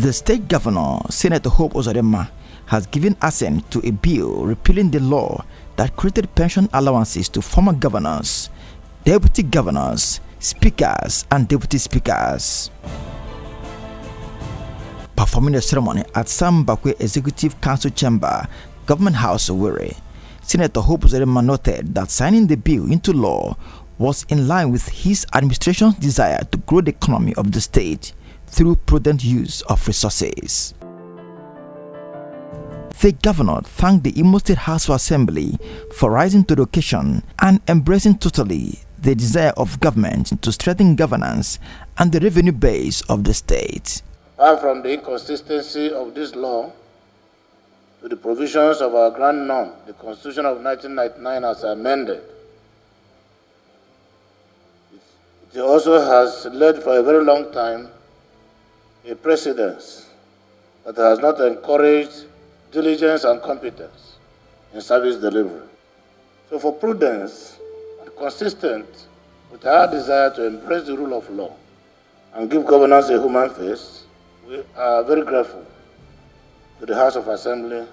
The state governor, Senator Gov Uzodinma, has given assent to a bill repealing the law that created pension allowances to former governors, deputy governors, speakers, and deputy speakers. Performing the ceremony at Sam Bakwe Executive Council Chamber, Government House, Owerri, Senator Gov Uzodinma noted that signing the bill into law was in line with his administration's desire to grow the economy of the state through prudent use of resources. The governor thanked the Imo State House of Assembly for rising to the occasion and embracing totally the desire of government to strengthen governance and the revenue base of the state. Apart from the inconsistency of this law with the provisions of our grand norm, the Constitution of 1999 as amended, it also has led for a very long time a precedence that has not encouraged diligence and competence in service delivery. So for prudence and consistent with our desire to embrace the rule of law and give governance a human face, we are very grateful to the House of Assembly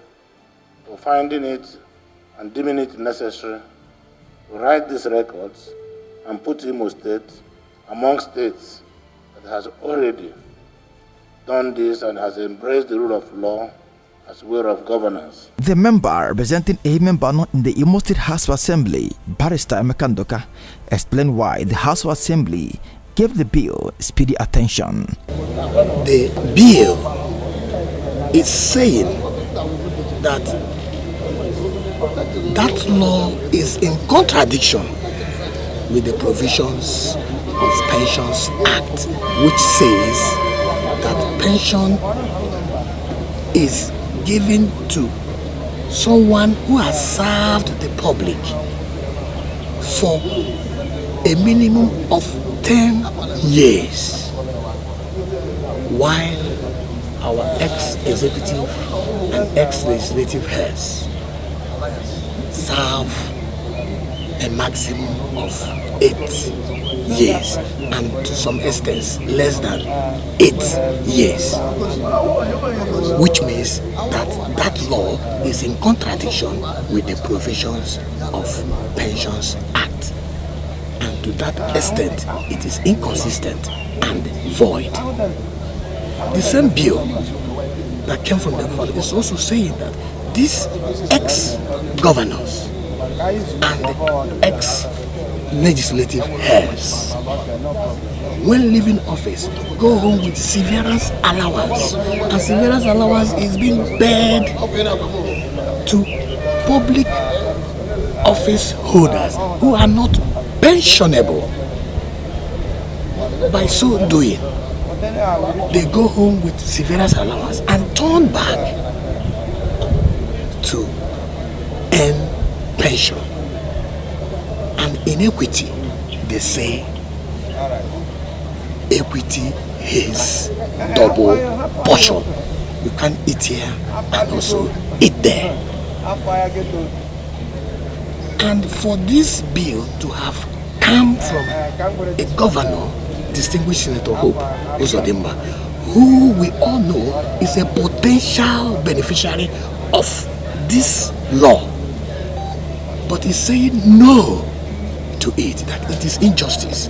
for finding it and deeming it necessary to write these records and put Imo State among states that has already done this and has embraced the rule of law as way of governance. The member representing Amen Bano in the Imo State House of Assembly, Barrister Emekandoka, explained why the House of Assembly gave the bill speedy attention. The bill is saying that that law is in contradiction with the provisions of Pensions Act, which says that pension is given to someone who has served the public for a minimum of 10 years, while our ex-executive and ex-legislative heads serve a maximum of 8 years, and to some extent less than 8 years, which means that that law is in contradiction with the provisions of Pensions Act, and to that extent it is inconsistent and void. The same bill that came from the court is also saying that these ex-governors and ex-legislative heads, when leaving office, go home with severance allowance, and severance allowance is being paid to public office holders who are not pensionable. By so doing, they go home with severance allowance and turn back to earn pension. And in equity, they say equity is double portion. You can't eat here and also eat there. And for this bill to have come from a governor, distinguished Senator Gov Uzodinma, who we all know is a potential beneficiary of this law, but he's saying no to it, that it is injustice,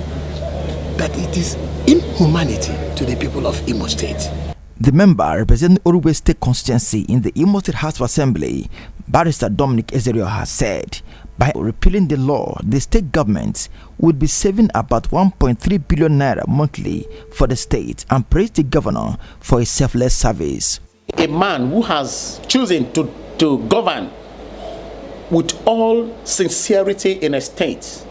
that it is inhumanity to the people of Imo State. The member representing Oruwe State constituency in the Imo State House of Assembly, Barrister Dominic Ezerio, has said by repealing the law, the state government would be saving about 1.3 billion naira monthly for the state, and praised the governor for his selfless service. A man who has chosen to govern with all sincerity in a state,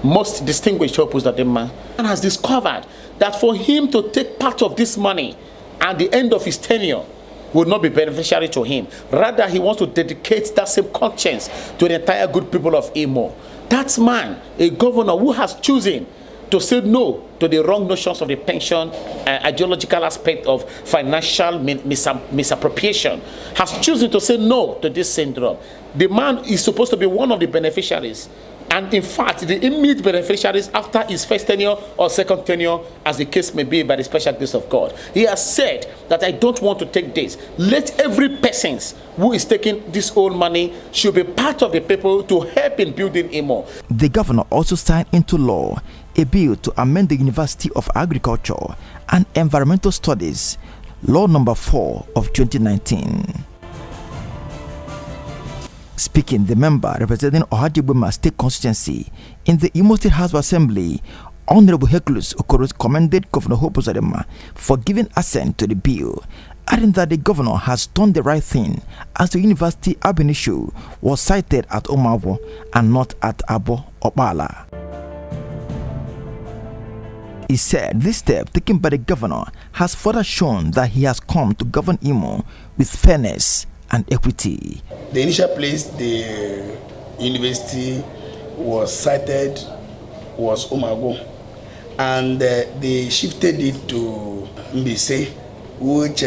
most distinguished Gov Uzodinma, and has discovered that for him to take part of this money at the end of his tenure would not be beneficiary to him. Rather, he wants to dedicate that same conscience to the entire good people of Imo. That man, a governor who has chosen to say no to the wrong notions of the pension ideological aspect of financial misappropriation, has chosen to say no to this syndrome. The man is supposed to be one of the beneficiaries And in fact, the immediate beneficiaries after his first tenure or second tenure, as the case may be, by the special grace of God. He has said that I don't want to take this. Let every person who is taking this old money should be part of the people to help in building Imo. The governor also signed into law a bill to amend the University of Agriculture and Environmental Studies, Law Number 4 of 2019. Speaking, the member representing Ohajiboma State Constituency in the Imo State House of Assembly, Honorable Hercules Okoro, commended Governor Gov Uzodinma for giving assent to the bill, adding that the governor has done the right thing as the university ab initio was sited at Omawo and not at Aboh, Okpala. He said this step taken by the governor has further shown that he has come to govern Imo with fairness and equity. The initial place the university was sited was Omago, and they shifted it to Mbise, which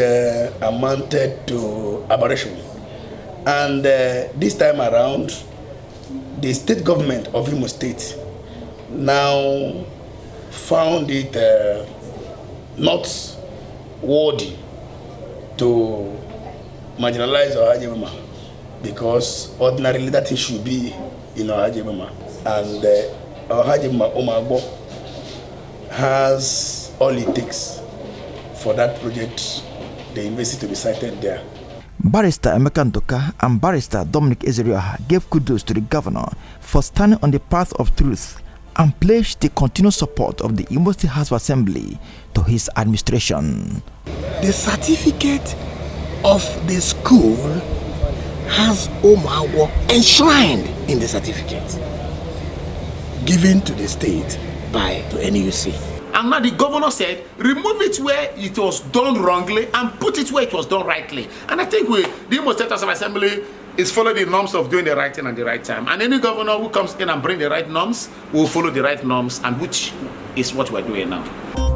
amounted to aberration. And this time around, the state government of Imo State now found it not worthy to marginalize Ohajiboma, because ordinarily that should be in Ohajiboma, and Ohajiboma Omago has all it takes for that project, the university, to be sited there. Barrister Emeka Ndoka and Barrister Dominic Ezerioha gave kudos to the governor for standing on the path of truth and pledged the continued support of the Imo State House of Assembly to his administration. The certificate of the school has Omago enshrined in the certificate given to the state by the NUC. And now the governor said, remove it where it was done wrongly and put it where it was done rightly. And I think the Imo State House of Assembly is following the norms of doing the right thing at the right time. And any governor who comes in and bring the right norms will follow the right norms, and which is what we're doing now.